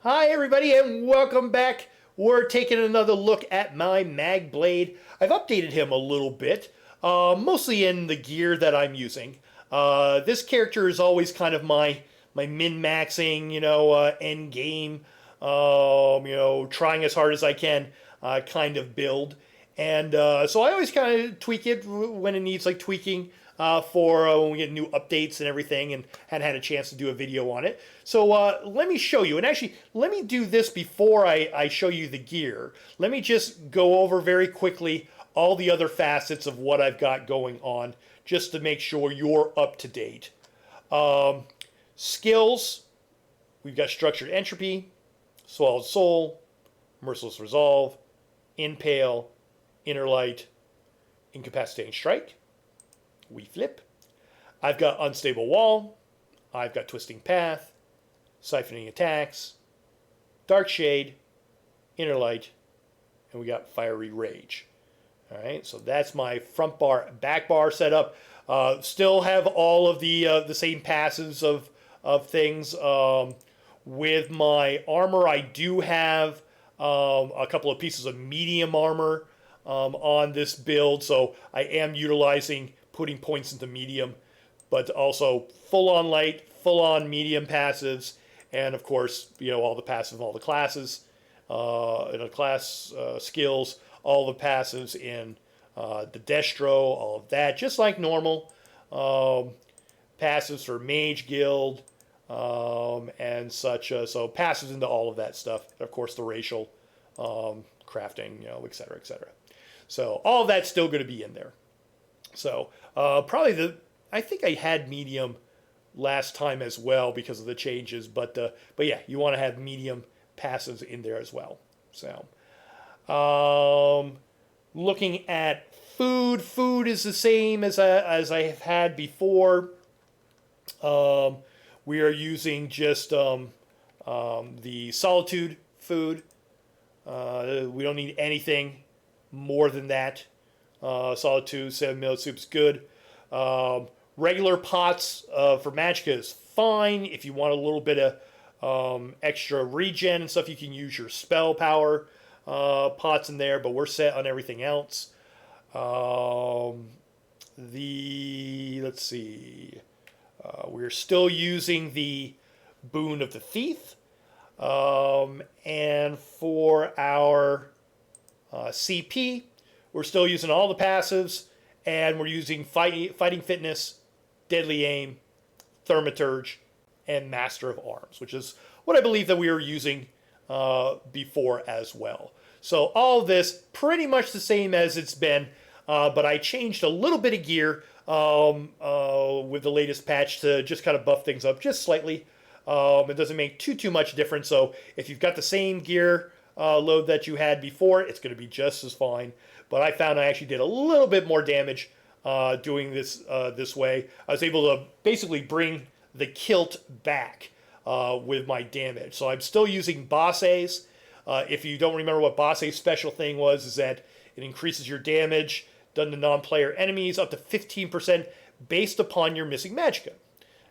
Hi everybody and welcome back. We're taking another look at my Magblade. I've updated him a little bit, mostly in the gear that I'm using. This character is always kind of my min-maxing, end game, trying as hard as I can kind of build. And so I always kind of tweak it when it needs like tweaking for when we get new updates and everything, and hadn't had a chance to do a video on it. So let me show you. And actually, let me do this before I show you the gear. Let me just go over very quickly all the other facets of what I've got going on, just to make sure you're up to date. Skills, we've got Structured Entropy, Swallowed Soul, Merciless Resolve, Impale, Inner Light, Incapacitating Strike, We Flip. I've got Unstable Wall, I've got Twisting Path, Siphoning Attacks, Dark Shade, Inner Light, and we got Fiery Rage. All right, so that's my front bar, back bar setup. Still have all of the same passives of things. With my armor, I do have a couple of pieces of medium armor on this build, so I am utilizing putting points into medium, but also full on light, full on medium passives, and of course, all the passives, all the classes, class skills, all the passives in the Destro, all of that, just like normal. Passives for Mage Guild and such. So passives into all of that stuff. And of course, the racial crafting, et cetera, et cetera. So all of that's still going to be in there. So probably I think I had medium last time as well because of the changes, but yeah, you want to have medium passives in there as well. So looking at food is the same as I have had before. We are using just the Solitude food. We don't need anything more than that. Solitude, 7-meal soup's good. Regular pots for Magicka is fine. If you want a little bit of extra regen and stuff, you can use your spell power pots in there, but we're set on everything else. Let's see. We're still using the Boon of the Thief. And for our CP, we're still using all the passives, and we're using Fighting Fitness, Deadly Aim, Thaumaturge, and Master of Arms, which is what I believe that we were using before as well. So all of this pretty much the same as it's been, but I changed a little bit of gear with the latest patch to just kind of buff things up just slightly. It doesn't make too much difference. So if you've got the same gear load that you had before, it's going to be just as fine. But I found I actually did a little bit more damage doing this this way. I was able to basically bring the kilt back with my damage. So I'm still using Bosse's. If you don't remember what Bosse's special thing was, is that it increases your damage done to non-player enemies up to 15% based upon your missing Magicka.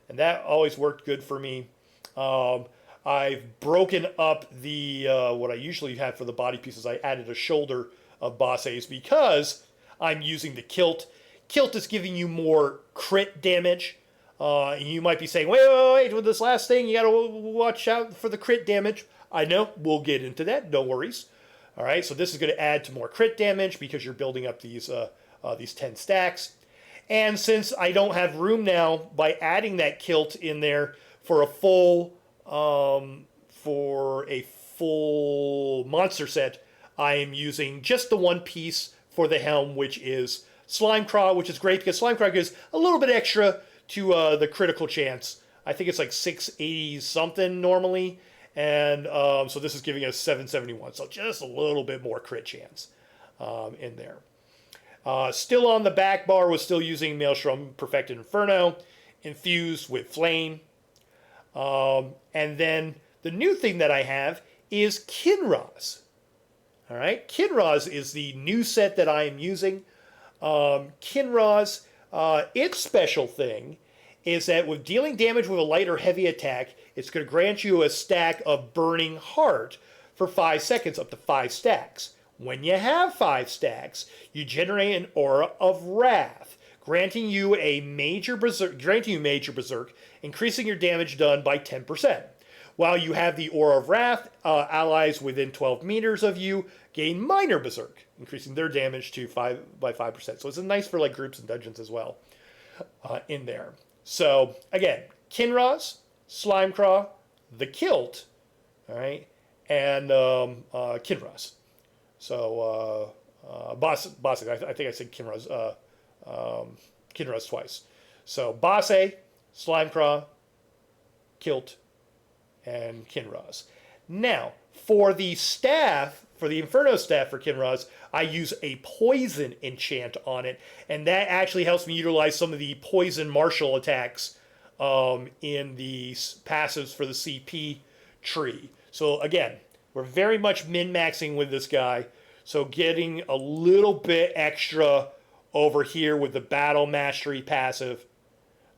And that always worked good for me. I've broken up the what I usually have for the body pieces. I added a shoulder of Bosse's because I'm using the kilt. Kilt is giving you more crit damage. And you might be saying, wait, with this last thing, you got to watch out for the crit damage. I know, we'll get into that, no worries. All right, so this is going to add to more crit damage because you're building up these 10 stacks. And since I don't have room now, by adding that kilt in there for a full monster set, I am using just the one piece for the helm, which is Slimecraw, which is great because Slimecraw gives a little bit extra to the critical chance. I think it's like 680 something normally. And so this is giving us 771. So just a little bit more crit chance in there. Still on the back bar, was still using Maelstrom Perfected Inferno, infused with Flame. And then the new thing that I have is Kinras. All right, Kinras is the new set that I am using. Kinras, its special thing is that with dealing damage with a light or heavy attack, it's going to grant you a stack of Burning Heart for 5 seconds, up to 5 stacks. When you have 5 stacks, you generate an Aura of Wrath, granting you major berserk, increasing your damage done by 10%. While you have the Aura of Wrath, allies within 12 meters of you gain minor berserk, increasing their damage by 5%. So it's nice for like groups and dungeons as well in there. So again, Kinras, Slimecraw, the Kilt, all right, and Kinras. So Boss, I think I said Kinras, Kinras twice. So Bosse, Slimecraw, Kilt, and Kinras. Now, for the staff, for the Inferno staff for Kinras, I use a poison enchant on it, and that actually helps me utilize some of the poison martial attacks in the passives for the CP tree. So again, we're very much min-maxing with this guy, so getting a little bit extra over here with the Battle Mastery passive,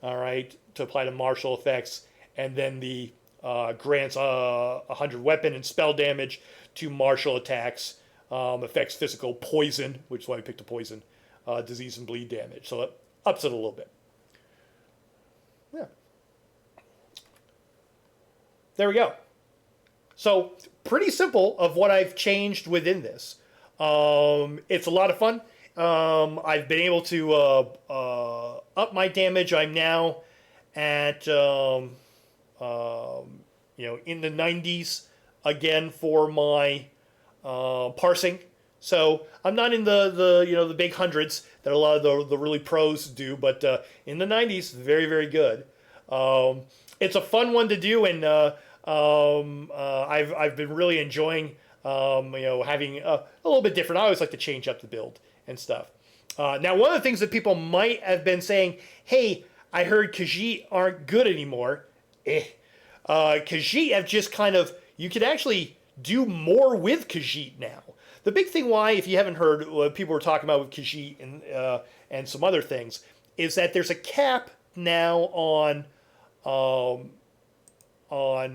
all right, to apply to martial effects, and then the grants 100 weapon and spell damage to martial attacks, affects physical poison, which is why we picked a poison, disease and bleed damage. So it ups it a little bit. Yeah. There we go. So pretty simple of what I've changed within this. It's a lot of fun. I've been able to up my damage. I'm now at in the 90s again for my parsing. So I'm not in the big hundreds that a lot of the really pros do, but in the 90s, very, very good. It's a fun one to do, and I've been really enjoying having a little bit different. I always like to change up the build and stuff. Now, one of the things that people might have been saying, hey, I heard Khajiit aren't good anymore. Khajiit have just kind of, you could actually do more with Khajiit now. The big thing why, if you haven't heard what people were talking about with Khajiit and some other things, is that there's a cap now on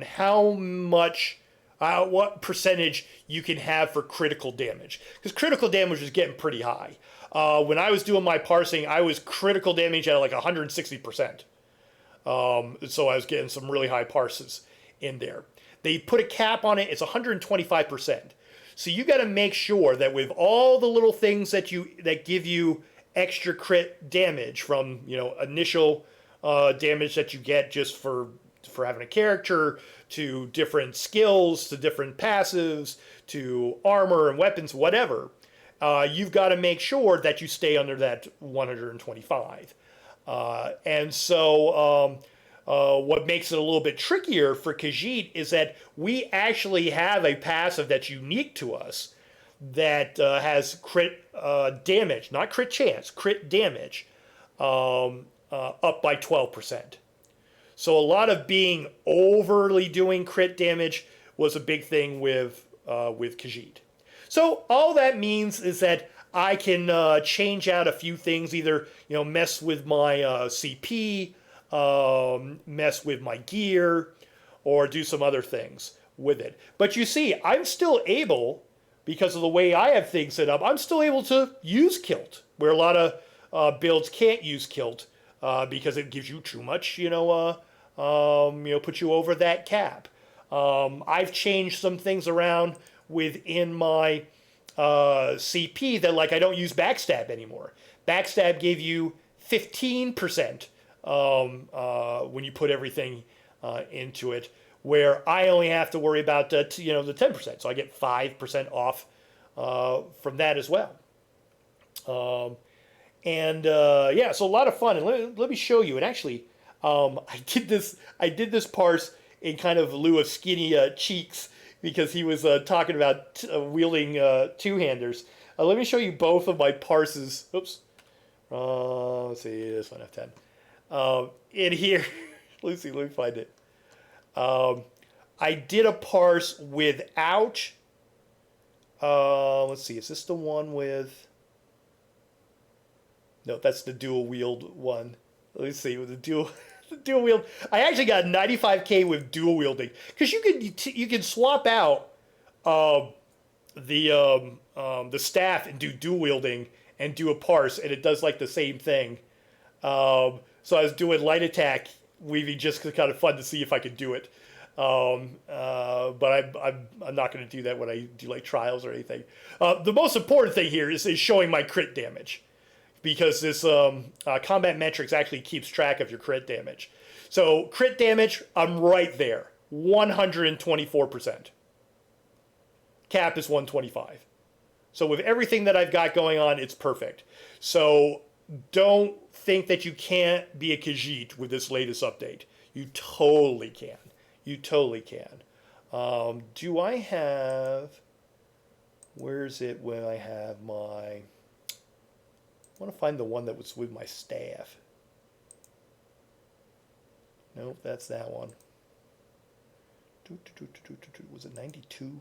how much, what percentage you can have for critical damage. Because critical damage is getting pretty high. When I was doing my parsing, I was critical damage at like 160%. So I was getting some really high parses in there. They put a cap on it. It's 125%. So you got to make sure that with all the little things that give you extra crit damage from initial damage that you get just for having a character, to different skills, to different passives, to armor and weapons, whatever, you've got to make sure that you stay under that 125. And so what makes it a little bit trickier for Khajiit is that we actually have a passive that's unique to us that has crit damage, not crit chance, crit damage, up by 12%. So a lot of being overly doing crit damage was a big thing with Khajiit. So all that means is that I can change out a few things, either mess with my CP, mess with my gear, or do some other things with it. But you see, I'm still able, because of the way I have things set up, I'm still able to use Kilt, where a lot of builds can't use Kilt because it gives you too much, put you over that cap. I've changed some things around within my CP that, like, I don't use Backstab anymore. Backstab gave you 15% when you put everything into it, where I only have to worry about the 10%. So I get 5% off from that as well. So a lot of fun. And let me show you. And actually, I did this parse in kind of lieu of Skinny Cheeks, because he was talking about wielding two-handers. Let me show you both of my parses. Oops. Let's see, this one F10. In here, let me find it. I did a parse without, let's see, is this the one with, no, that's the dual wield one. Let me see, with the dual, Dual wield. I actually got 95k with dual wielding because you can swap out the staff and do dual wielding and do a parse, and it does like the same thing. So I was doing light attack weaving just kind of fun to see if I could do it. But I'm not going to do that when I do like trials or anything. The most important thing here is showing my crit damage, because this combat metrics actually keeps track of your crit damage. So crit damage, I'm right there, 124%. Cap is 125. So with everything that I've got going on, it's perfect. So don't think that you can't be a Khajiit with this latest update. You totally can. You totally can. Do I have... Where is it when I have my... I want to find the one that was with my staff. Nope, that's that one. Was it 92?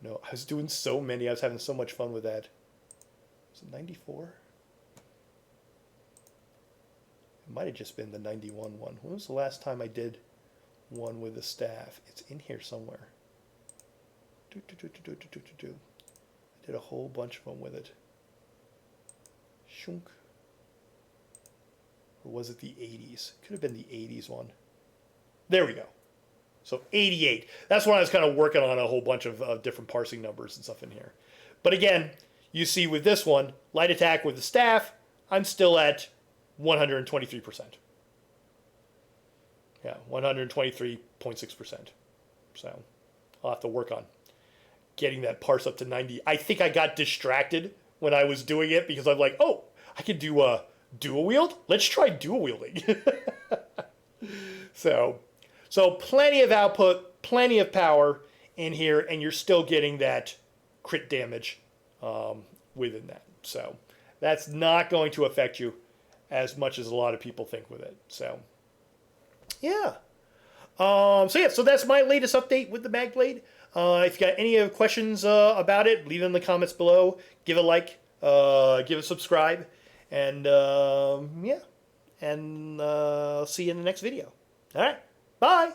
No, I was doing so many. I was having so much fun with that. Was it 94? It might have just been the 91 one. When was the last time I did one with the staff? It's in here somewhere. I did a whole bunch of them with it. Shunk. Or was it the 80s? Could have been the 80s one. There we go. So 88. That's when I was kind of working on a whole bunch of different parsing numbers and stuff in here. But again, you see with this one, light attack with the staff, I'm still at 123%. Yeah, 123.6%. So I'll have to work on getting that parse up to 90. I think I got distracted when I was doing it because I'm like, oh, I can do a dual wield? Let's try dual wielding. So plenty of output, plenty of power in here, and you're still getting that crit damage within that. So that's not going to affect you as much as a lot of people think with it. So yeah. So that's my latest update with the Magblade. If you got any other questions about it, leave them in the comments below. Give a like, give a subscribe, and yeah. And see you in the next video. All right. Bye.